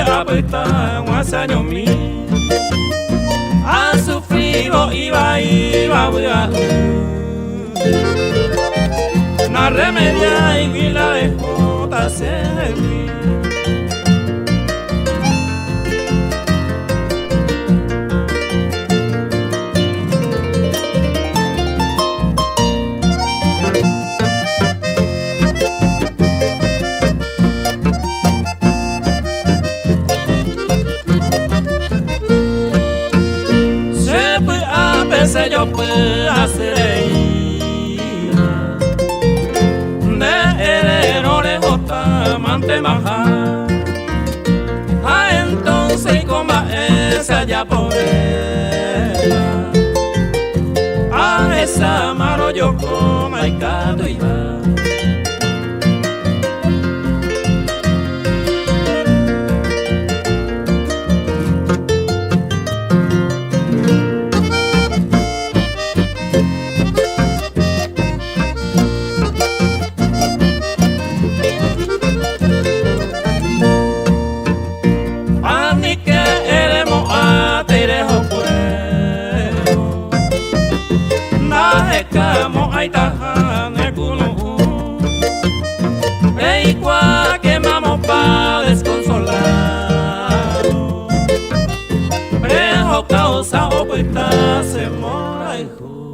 apesta un año mi ha sufrido iba na remedia y la escuta servir. Se yo puedo hacer de herero le gusta mantemaja entonces coma esa ya por ella esa maro yo coma y canto y va. Camo ay tajane cuno ey cua quemamos pa desconsolar prejo causa opuesta se mora hijo.